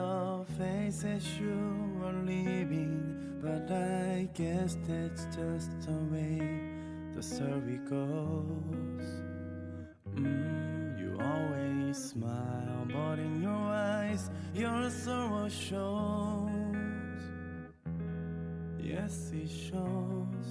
your face as you are leaving, but I guess that's just the way the story goes. You always smile, but in your eyes your sorrow shows. Yes, it shows.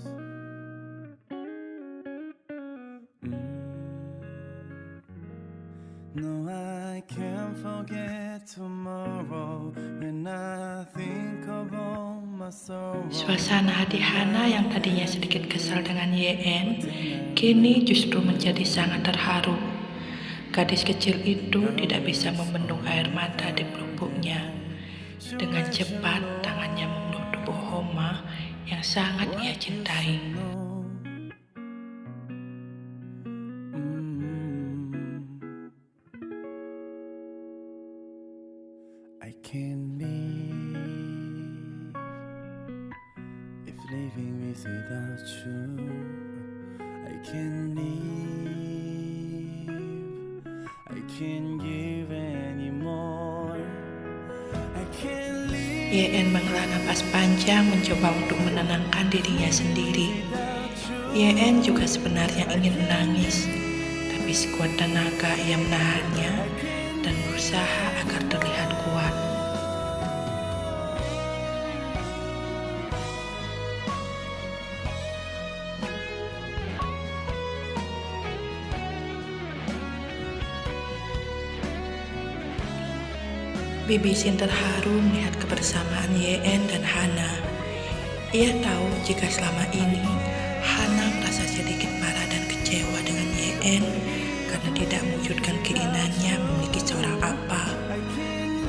No, I can't forget tomorrow when I think of all my sorrow. Suasana hati Hana yang tadinya sedikit kesal dengan YN, kini justru menjadi sangat terharu. Gadis kecil itu tidak bisa membendung air mata di pelupuknya. Dengan cepat, tangannya memeluk tubuh Homa yang sangat ia cintai. I can't live if living is without you. I can't live, I can't give anymore. I can't live. YN menghela napas panjang mencoba untuk menenangkan dirinya sendiri. YN juga sebenarnya ingin menangis, tapi sekuat tenaga ia menahannya dan berusaha agar terlihat kuat. Bibi Sin terharu melihat kebersamaan YN dan Hana. Ia tahu jika selama ini Hana merasa sedikit marah dan kecewa dengan YN karena tidak mewujudkan keinginannya memiliki seorang apa.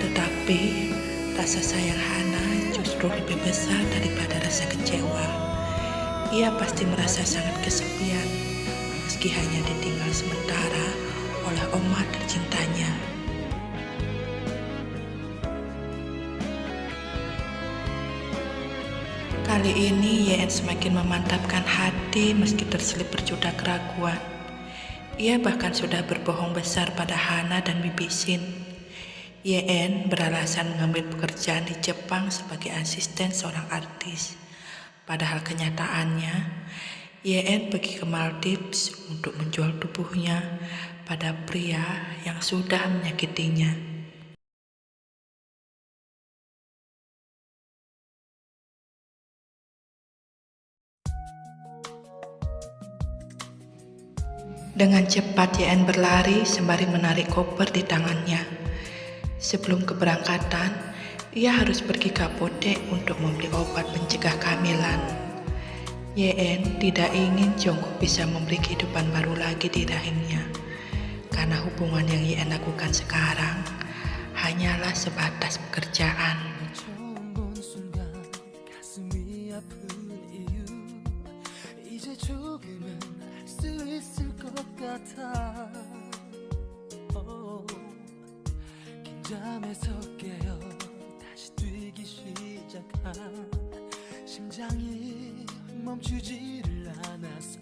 Tetapi rasa sayang Hana justru lebih besar daripada rasa kecewa. Ia pasti merasa sangat kesepian meski hanya ditinggal sementara oleh oma tercintanya. Kali ini YN semakin memantapkan hati meski terselip berjuta keraguan. Ia bahkan sudah berbohong besar pada Hana dan Bibi Sin. YN beralasan mengambil pekerjaan di Jepang sebagai asisten seorang artis. Padahal kenyataannya, YN pergi ke Maldives untuk menjual tubuhnya pada pria yang sudah menyakitinya. Dengan cepat YN berlari sembari menarik koper di tangannya. Sebelum keberangkatan, ia harus pergi ke apotek untuk membeli obat pencegah kehamilan. YN tidak ingin Jungkook bisa memberi kehidupan baru lagi di rahimnya, karena hubungan yang YN lakukan sekarang hanyalah sebatas pekerjaan. 긴장해서 깨어 다시 뛰기 시작한 심장이 멈추지를 않았어.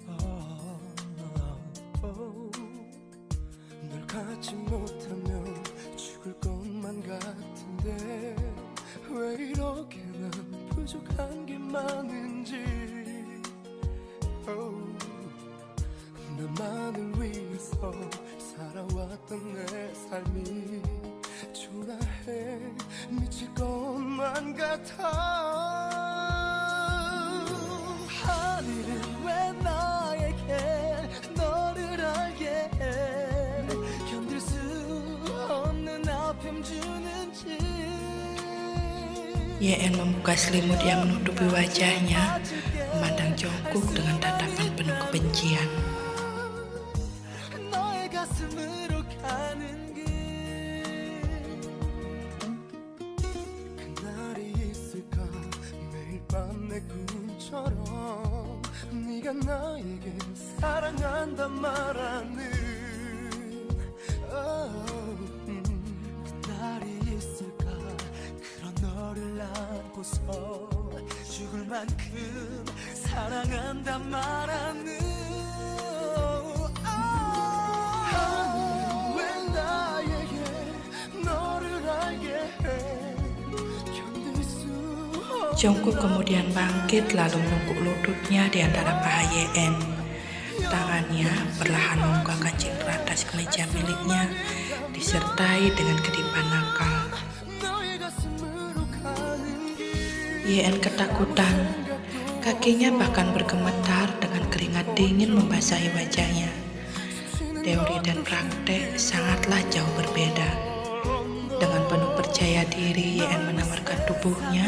널 갖지 못하면 죽을 것만 같은데 왜 이렇게 난 부족한 게 많은지. 나만을 위해서 살아왔던 내 삶이 초라해 미칠 것만 같아. 하늘은 왜 나에게 너를 알게 해 견딜 수 없는 아픔 주는지. YN membuka selimut yang menutupi wajahnya, memandang Jungkook dengan tatapan penuh kebencian. 네가 나에게 사랑한단 말하는 그날이 있을까. 그런 너를 안고서 죽을 만큼 사랑한단 말하는 하늘은 왜 나에게 너를 알게 해 Jungkook kemudian bangkit lalu menunggu lututnya di antara paha Yeon. Tangannya perlahan membukakan cindera tas kemeja miliknya, disertai dengan kedipan nakal. Yeon ketakutan, kakinya bahkan bergemetar dengan keringat dingin membasahi wajahnya. Teori dan praktek sangatlah jauh berbeda. Dengan penuh percaya diri, Yeon menawarkan tubuhnya.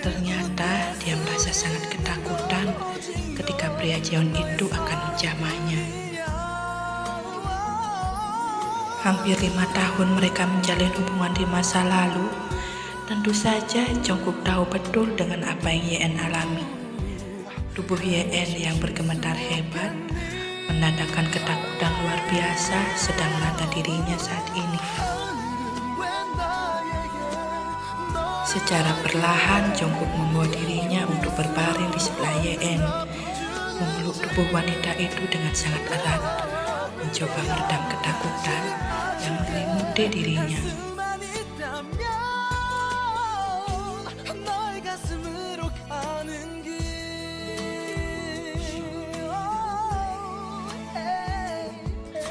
Ternyata dia merasa sangat ketakutan ketika pria Jeon itu akan menjamahnya. Hampir 5 tahun mereka menjalin hubungan di masa lalu. Tentu saja Jungkook tahu betul dengan apa yang Yeon alami. Tubuh Yeon yang bergemetar hebat menandakan ketakutan luar biasa sedang melanda dirinya saat ini. Secara perlahan Jungkook membawa dirinya untuk berbaring di sebelah Yeon, memeluk tubuh wanita itu dengan sangat erat, mencoba meredam ketakutan yang menyelimuti dirinya.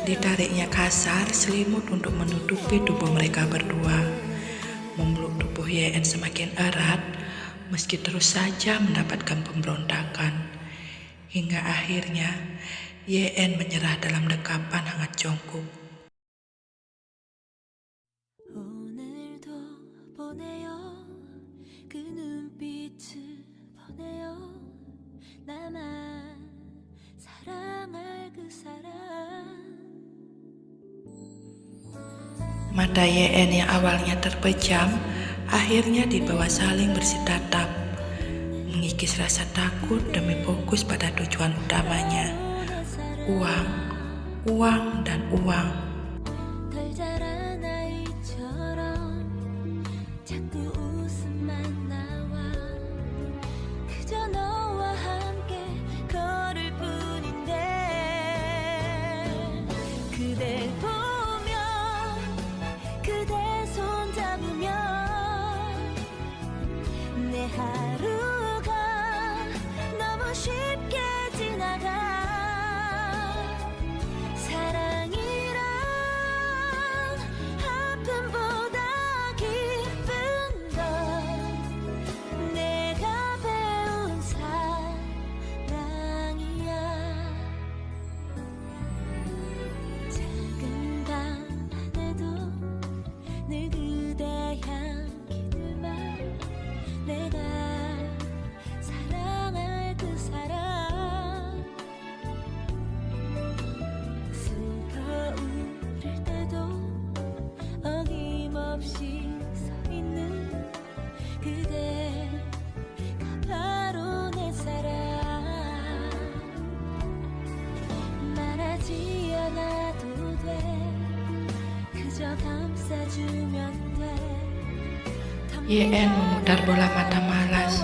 Ditariknya kasar selimut untuk menutupi tubuh mereka berdua. Memeluk tubuh Yeon semakin erat, meski terus saja mendapatkan pemberontakan. Hingga akhirnya, Yeon menyerah dalam dekapan hangat Jungkook. Mata Yeon yang awalnya terpejam, akhirnya dibawa saling bersitatap, mengikis rasa takut demi fokus pada tujuan utamanya, uang, uang, dan uang. Yeon memutar bola mata malas,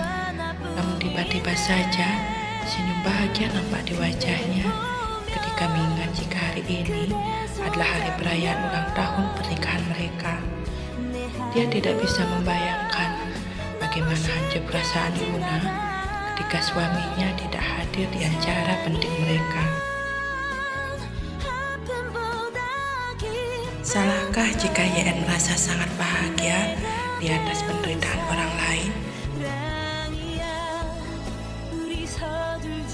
namun tiba-tiba saja senyum bahagia nampak di wajahnya ketika mengingat jika hari ini adalah hari perayaan ulang tahun pernikahan mereka. Dia tidak bisa membayangkan bagaimana hancur perasaan Yuna ketika suaminya tidak hadir di acara penting mereka. Salahkah jika Yeon merasa sangat bahagia di atas penderitaan orang lain?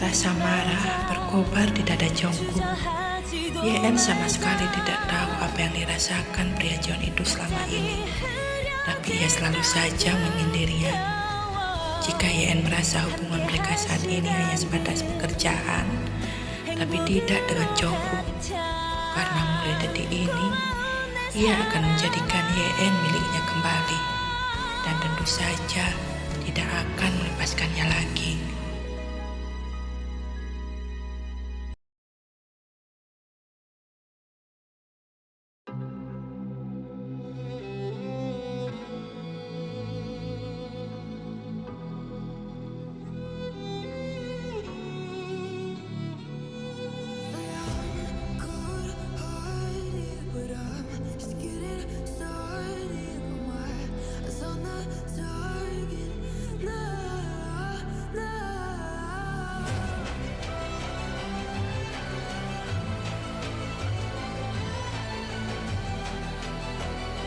Rasa marah berkobar di dada Jungkook. Yeon sama sekali tidak tahu apa yang dirasakan pria Jeon itu selama ini, tapi ia selalu saja menyindirnya. Jika Yeon merasa hubungan mereka saat ini hanya sebatas pekerjaan, tapi tidak dengan Jungkook, karena mulai detik ini ia akan menjadikan Yeon miliknya kembali, dan tentu saja tidak akan melepaskannya lagi.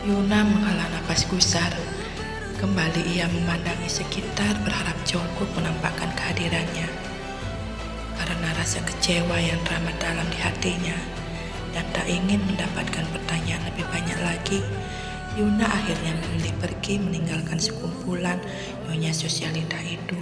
Yuna menghela napas gusar. Kembali ia memandangi sekitar berharap Jungkook menampakkan kehadirannya. Karena rasa kecewa yang teramat dalam di hatinya dan tak ingin mendapatkan pertanyaan lebih banyak lagi, Yuna akhirnya memilih pergi meninggalkan sekumpulan nyonya sosialita itu.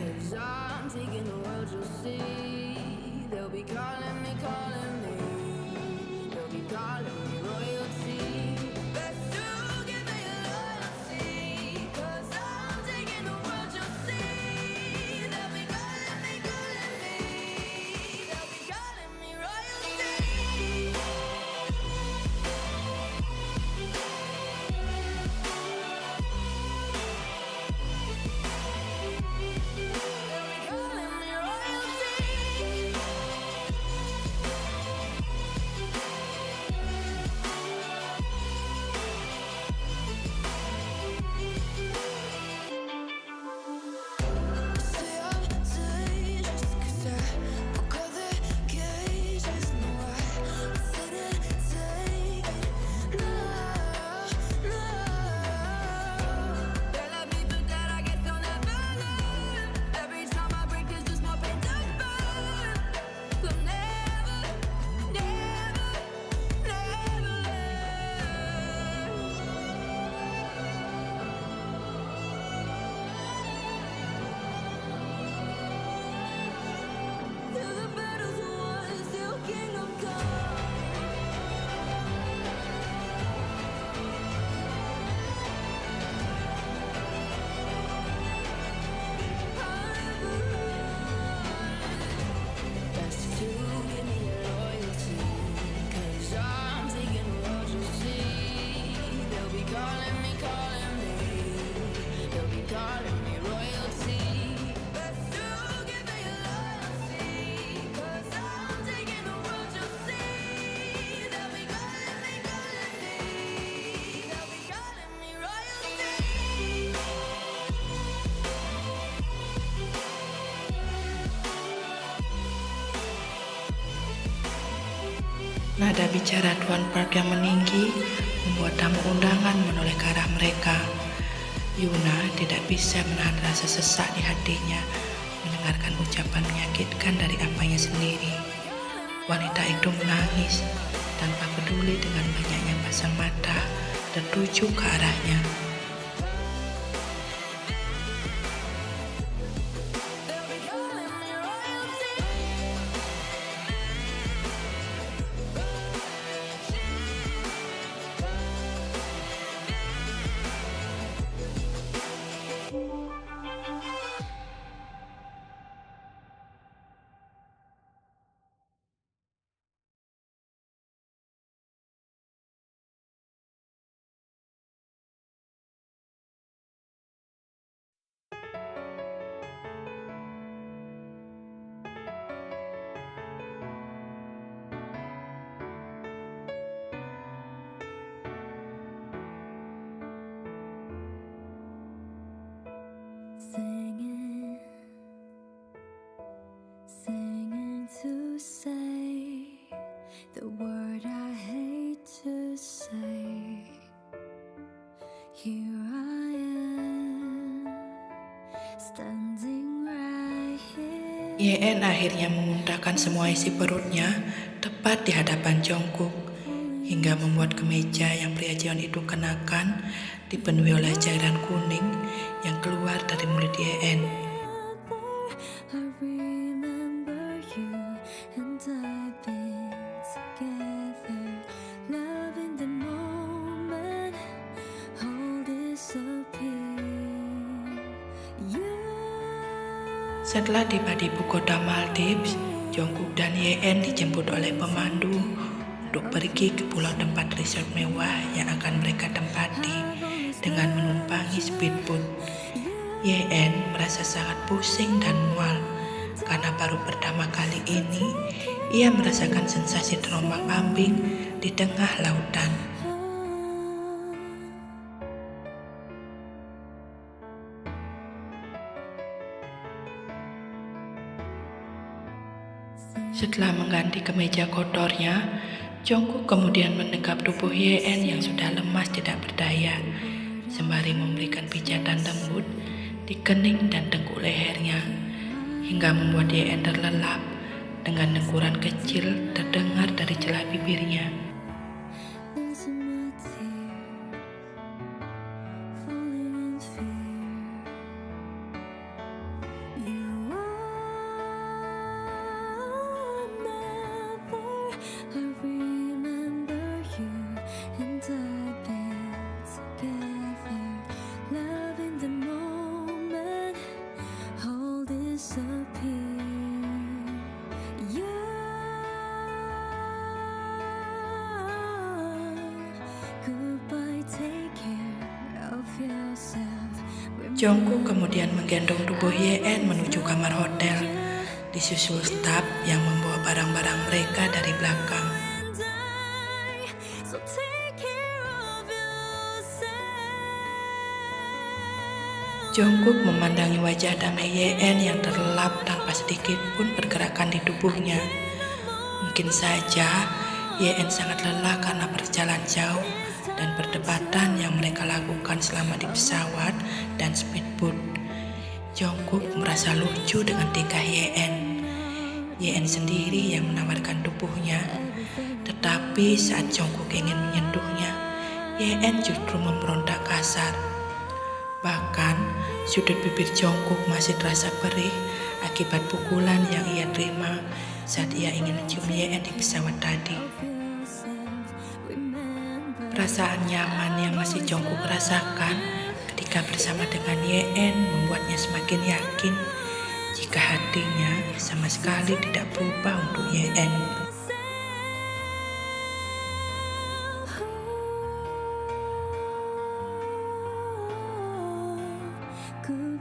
Nada bicara Tuan Park yang meninggi membuat tamu undangan menoleh ke arah mereka. Yuna tidak bisa menahan rasa sesak di hatinya mendengarkan ucapan menyakitkan dari apanya sendiri. Wanita itu menangis tanpa peduli dengan banyaknya pasang mata tertuju ke arahnya. Singing to say the word I hate to say. Here I am, standing right here. YN akhirnya memuntahkan semua isi perutnya tepat di hadapan Jungkook, hingga membuat kemeja yang pria Jeon itu kenakan dipenuhi oleh cairan kuning yang keluar dari mulut YN. I remember you and I've been together, loving the moment, all disappear. Setelah tiba di ibu kota Maldives, Jungkook dan YN dijemput oleh pemandu untuk pergi ke pulau tempat resort mewah yang akan mereka tempati dengan menumpangi speedboat. YN merasa sangat pusing dan mual karena baru pertama kali ini ia merasakan sensasi terombang-ambing di tengah lautan. Setelah mengganti kemeja kotornya, Jungkook kemudian mendekap tubuh Ye-en yang sudah lemas tidak berdaya, sembari memberikan pijatan lembut di kening dan tengkuk lehernya, hingga membuat Ye-en terlelap dengan dengkuran kecil terdengar dari celah bibirnya. Losing my tears, falling in fear. You are never. I remember you and I've been together, loving the moment all disappear. Goodbye, take care of yourself. Jungkook kemudian menggendong tubuh Ye-en menuju kamar hotel, disusul staf yang membawa barang-barang mereka dari belakang. So take care of yourself. Jungkook memandangi wajah damai Ye-en yang terlelap tanpa sedikit pun pergerakan di tubuhnya. Mungkin saja Ye-en sangat lelah karena berjalan jauh dan perdebatan yang mereka lakukan selama di pesawat dan speedboat. Jungkook merasa lucu dengan tingkah Ye-en. Ye-en sendiri yang menawarkan tubuhnya, tetapi saat Jungkook ingin menyentuhnya, Ye-en justru memberontak kasar. Bahkan sudut bibir Jungkook masih terasa perih akibat pukulan yang ia terima saat ia ingin mencium Ye-en di pesawat tadi. Perasaan nyaman yang masih Jungkook rasakan ketika bersama dengan Ye-en membuatnya semakin yakin jika hatinya sama sekali tidak berubah untuk Ye-en. Goodbye.